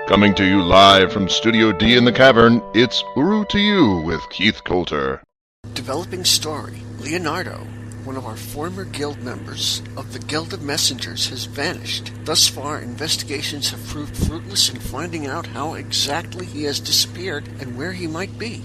Coming to you live from Studio D in the Cavern, it's Uru2U with Keith Coulter. Developing story. Leonardo, one of our former guild members of the Guild of Messengers, has vanished. Thus far, investigations have proved fruitless in finding out how exactly he has disappeared and where he might be.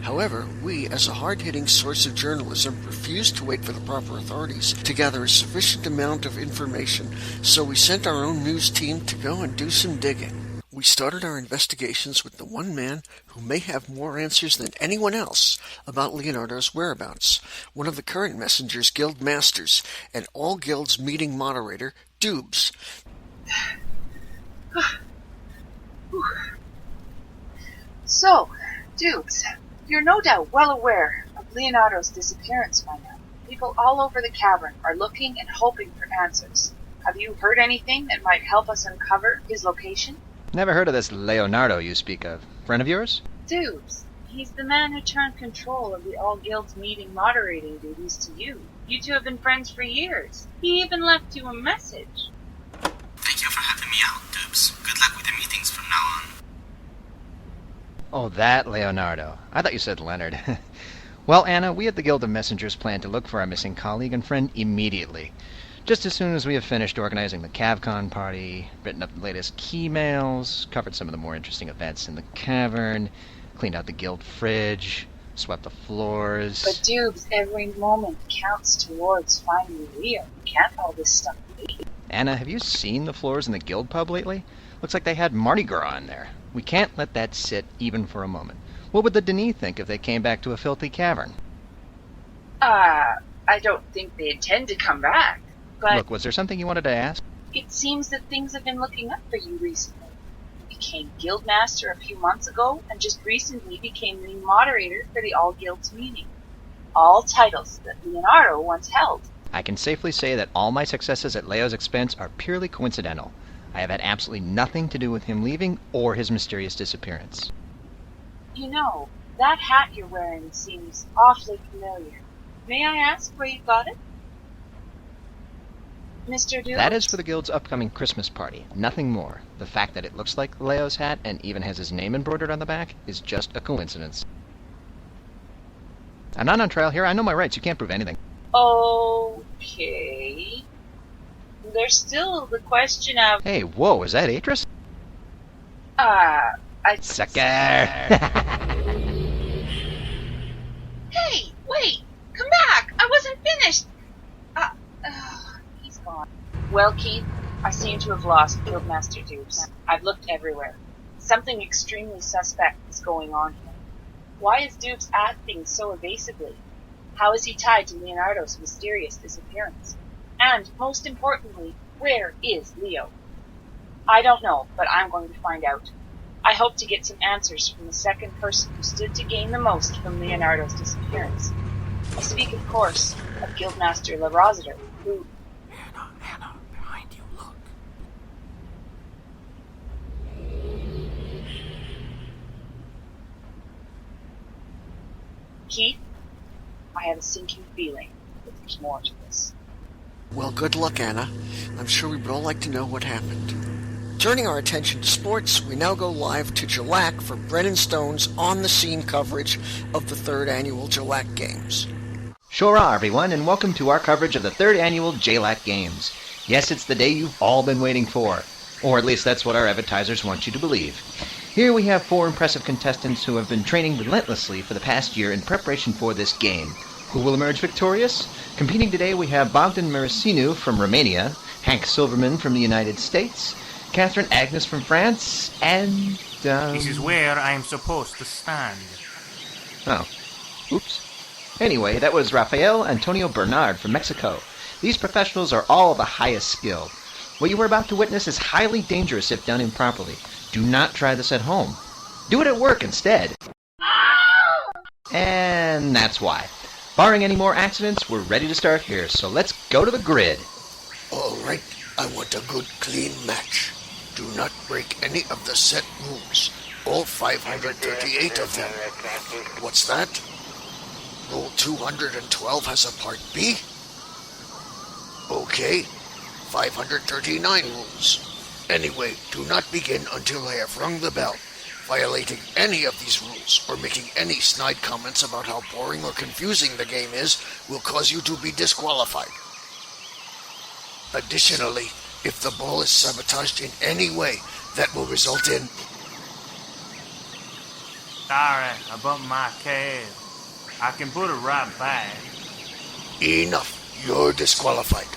However, we, as a hard-hitting source of journalism, refused to wait for the proper authorities to gather a sufficient amount of information, so we sent our own news team to go and do some digging. We started our investigations with the one man who may have more answers than anyone else about Leonardo's whereabouts, one of the current Messenger's guild masters, and all guilds meeting moderator, Doobs. So, Doobs, you're no doubt well aware of Leonardo's disappearance by now. People all over the cavern are looking and hoping for answers. Have you heard anything that might help us uncover his location? Never heard of this Leonardo you speak of. Friend of yours? Doobs, he's the man who turned control of the all guilds meeting moderating duties to you. You two have been friends for years. He even left you a message. Thank you for helping me out, Doobs. Good luck with the meetings from now on. Oh, that Leonardo. I thought you said Leonard. Well, Anna, we at the Guild of Messengers plan to look for our missing colleague and friend immediately. Just as soon as we have finished organizing the CavCon party, written up the latest key mails, covered some of the more interesting events in the cavern, cleaned out the guild fridge, swept the floors. But Doobs, every moment counts towards finding Leo. Can't all this stuff wait? Anna, have you seen the floors in the guild pub lately? Looks like they had Mardi Gras in there. We can't let that sit even for a moment. What would the Denis think if they came back to a filthy cavern? I don't think they intend to come back. But look, was there something you wanted to ask? It seems that things have been looking up for you recently. You became guildmaster a few months ago, and just recently became the moderator for the All Guilds meeting. All titles that Leonardo once held. I can safely say that all my successes at Leo's expense are purely coincidental. I have had absolutely nothing to do with him leaving or his mysterious disappearance. You know, that hat you're wearing seems awfully familiar. May I ask where you got it? Mr. Doobs? That is for the guild's upcoming Christmas party, nothing more. The fact that it looks like Leo's hat and even has his name embroidered on the back is just a coincidence. I'm not on trial here, I know my rights, you can't prove anything. Okay. There's still the question of... Hey, whoa, is that Atris? Sucker! Hey, wait! Come back! I wasn't finished! He's gone. Well, Keith, I seem to have lost Guildmaster Doobs. I've looked everywhere. Something extremely suspect is going on here. Why is Doobs acting so evasively? How is he tied to Leonardo's mysterious disappearance? And, most importantly, where is Leo? I don't know, but I'm going to find out. I hope to get some answers from the second person who stood to gain the most from Leonardo's disappearance. I speak, of course, of Guildmaster La Rossiter, who... Anna, behind you, look. Keith, I have a sinking feeling that there's more to this. Well, good luck, Anna. I'm sure we would all like to know what happened. Turning our attention to sports, we now go live to Jalac for Brennan Stone's on-the-scene coverage of the 3rd annual Jalac Games. Sure are, everyone, and welcome to our coverage of the 3rd annual JLAC Games. Yes, it's the day you've all been waiting for. Or at least that's what our advertisers want you to believe. Here we have 4 impressive contestants who have been training relentlessly for the past year in preparation for this game. Who will emerge victorious? Competing today we have Bogdan Marasinu from Romania, Hank Silverman from the United States, Catherine Agnes from France, and... This is where I am supposed to stand. Oh. Oops. Anyway, that was Rafael Antonio Bernard from Mexico. These professionals are all of the highest skill. What you are about to witness is highly dangerous if done improperly. Do not try this at home. Do it at work instead. And that's why. Barring any more accidents, we're ready to start here, so let's go to the grid. All right, I want a good, clean match. Do not break any of the set rules. All 538 of them. What's that? Rule 212 has a Part B? Okay. 539 rules. Anyway, do not begin until I have rung the bell. Violating any of these rules or making any snide comments about how boring or confusing the game is will cause you to be disqualified. Additionally, if the ball is sabotaged in any way, that will result in... Sorry, I bumped my cab. I can put it right back. Enough. You're disqualified.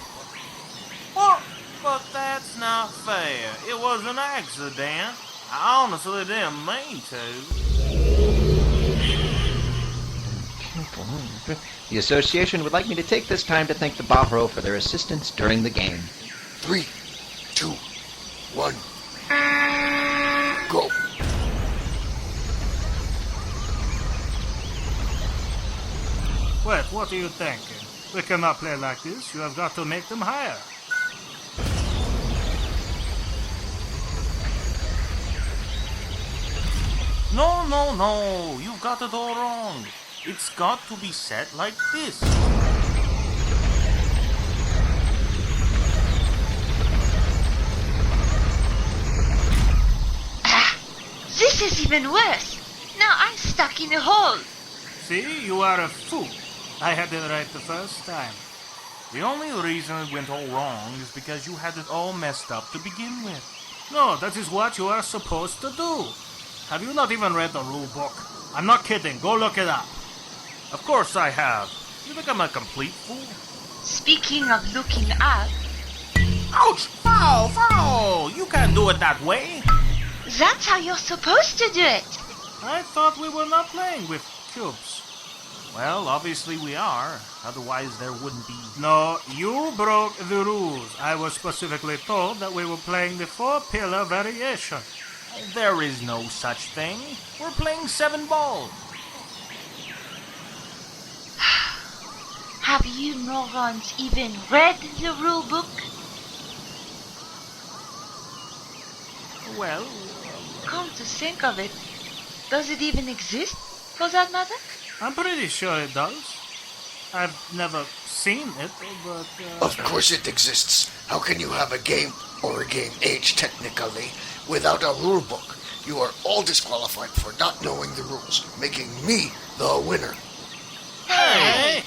What? But that's not fair. It was an accident. I honestly didn't mean to. The association would like me to take this time to thank the Bahro for their assistance during the game. 3, 2, 1, go. Wait, what are you thinking? We cannot play like this. You have got to make them higher. No. You've got it all wrong. It's got to be set like this. This is even worse. Now I'm stuck in a hole. See, you are a fool. I had it right the first time. The only reason it went all wrong is because you had it all messed up to begin with. No, that is what you are supposed to do. Have you not even read the rule book? I'm not kidding. Go look it up. Of course I have. You think I'm a complete fool? Speaking of looking up, Ouch! Foul! You can't do it that way. that's how you're supposed to do it. I thought we were not playing with cubes. Well, obviously we are. Otherwise there wouldn't be... No, you broke the rules. I was specifically told that we were playing the 4-pillar variation. There is no such thing. We're playing 7 ball. Have you morons even read the rule book? Well, Come to think of it, does it even exist, for that matter? I'm pretty sure it does. I've never seen it, but... Of course it exists. How can you have a game, or a game age technically, without a rule book? You are all disqualified for not knowing the rules, making me the winner. Hey!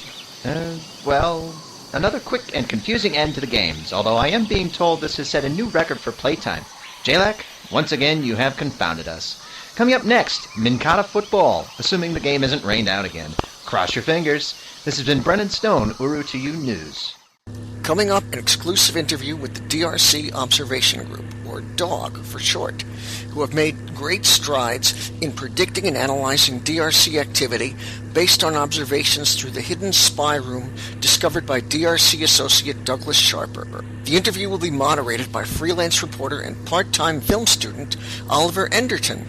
Well, another quick and confusing end to the games, although I am being told this has set a new record for playtime. Jalak, once again, you have confounded us. Coming up next, Minkata Football, assuming the game isn't rained out again. Cross your fingers. This has been Brennan Stone, Uru2U News. Coming up, an exclusive interview with the DRC Observation Group, or DOG for short, who have made great strides in predicting and analyzing DRC activity based on observations through the hidden spy room discovered by DRC associate Douglas Sharper. The interview will be moderated by freelance reporter and part-time film student Oliver Enderton.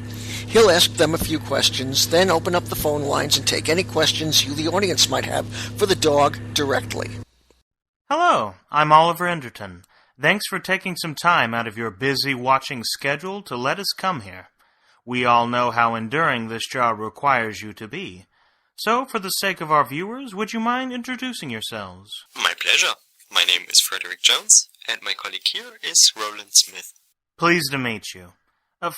He'll ask them a few questions, then open up the phone lines and take any questions you, the audience, might have for the dog directly. Hello, I'm Oliver Enderton. Thanks for taking some time out of your busy watching schedule to let us come here. We all know how enduring this job requires you to be. So, for the sake of our viewers, would you mind introducing yourselves? My pleasure. My name is Frederick Jones, and my colleague here is Roland Smith. Pleased to meet you.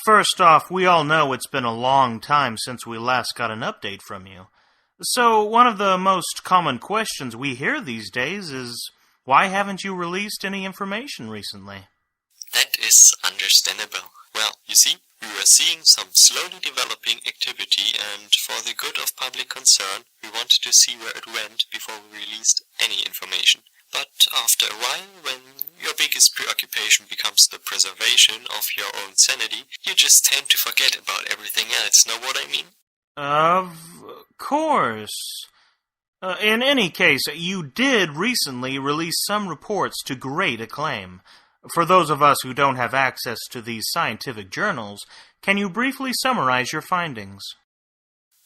First off, we all know it's been a long time since we last got an update from you. So, one of the most common questions we hear these days is, why haven't you released any information recently? That is understandable. Well, you see, we were seeing some slowly developing activity, and for the good of public concern, we wanted to see where it went before we released any information. But after a while, when your biggest preoccupation becomes the preservation of your own sanity, you just tend to forget about everything else, know what I mean? Of course. In any case, you did recently release some reports to great acclaim. For those of us who don't have access to these scientific journals, can you briefly summarize your findings?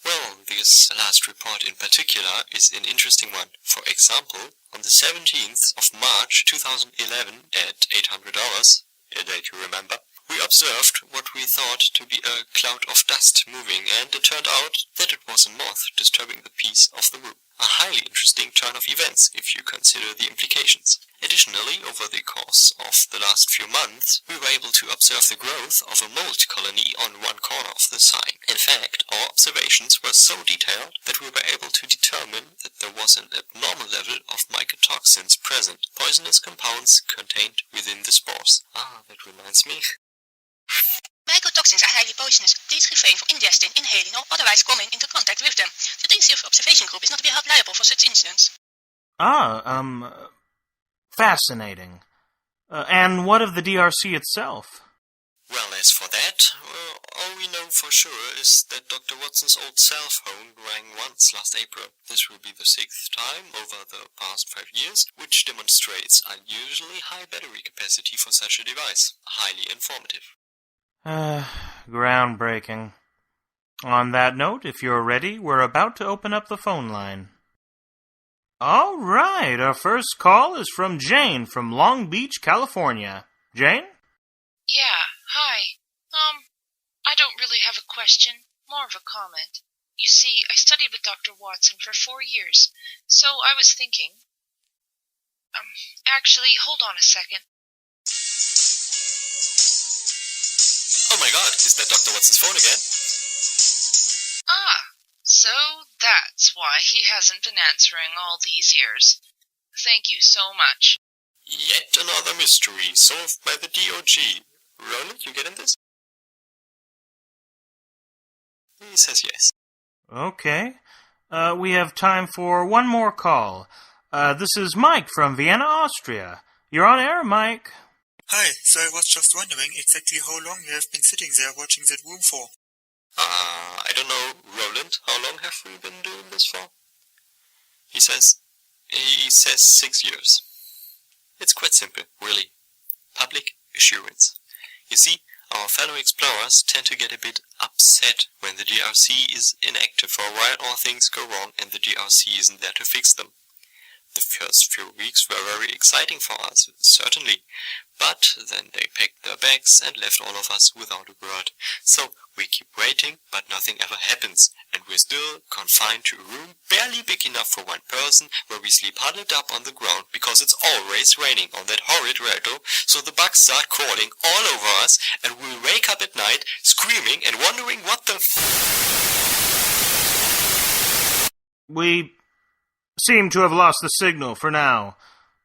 Well, this last report in particular is an interesting one. For example, on the 17th of March 2011 at $800, a date you remember, we observed what we thought to be a cloud of dust moving, and it turned out that it was a moth disturbing the peace of the room. A highly interesting turn of events if you consider the implications. Additionally, over the course of the last few months, we were able to observe the growth of a mold colony on one corner of the Cyan. In fact, our observations were so detailed that we were able to determine that there was an abnormal level of mycotoxins present, poisonous compounds contained within the spores. That reminds me. Mycotoxins are highly poisonous. Please refrain from ingesting, inhaling, or otherwise coming into contact with them. The DRC observation group is not to be held liable for such incidents. Fascinating. And what of the DRC itself? Well, as for that, all we know for sure is that Dr. Watson's old cell phone rang once last April. This will be the 6th time over the past 5 years, which demonstrates unusually high battery capacity for such a device. Highly informative. Groundbreaking. On that note, if you're ready, we're about to open up the phone line. All right, our first call is from Jane from Long Beach, California. Jane? Yeah, hi. I don't really have a question, more of a comment. You see, I studied with Dr. Watson for 4 years, so I was thinking... actually, hold on a second. Oh my god, is that Dr. Watson's phone again? So that's why he hasn't been answering all these years. Thank you so much. Yet another mystery solved by the DOG. Roland, you getting this? He says yes. Okay. We have time for one more call. This is Mike from Vienna, Austria. You're on air, Mike. Hi, so I was just wondering exactly how long you have been sitting there watching that room for. I don't know, Roland, how long have we been doing this for? He says 6 years. It's quite simple, really. Public assurance. You see, our fellow explorers tend to get a bit upset when the DRC is inactive for a while or things go wrong and the DRC isn't there to fix them. The first few weeks were very exciting for us, certainly, but then they packed their bags and left all of us without a word. So we keep waiting, but nothing ever happens, and we're still confined to a room barely big enough for one person, where we sleep huddled up on the ground because it's always raining on that horrid railroad, so the bugs start crawling all over us, and we'll wake up at night screaming and wondering what the We seem to have lost the signal for now.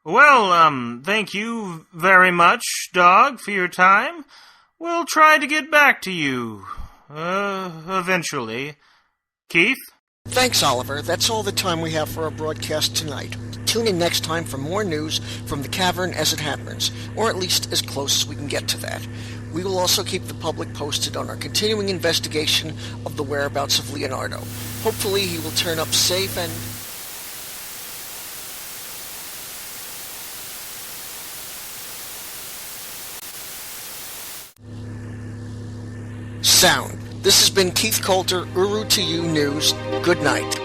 Well, thank you very much, Dog, for your time. We'll try to get back to you, eventually. Keith? Thanks, Oliver. That's all the time we have for our broadcast tonight. Tune in next time for more news from the cavern as it happens, or at least as close as we can get to that. We will also keep the public posted on our continuing investigation of the whereabouts of Leonardo. Hopefully he will turn up safe and... sound. This has been Keith Coulter, Uru2U News. Good night.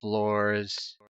Floors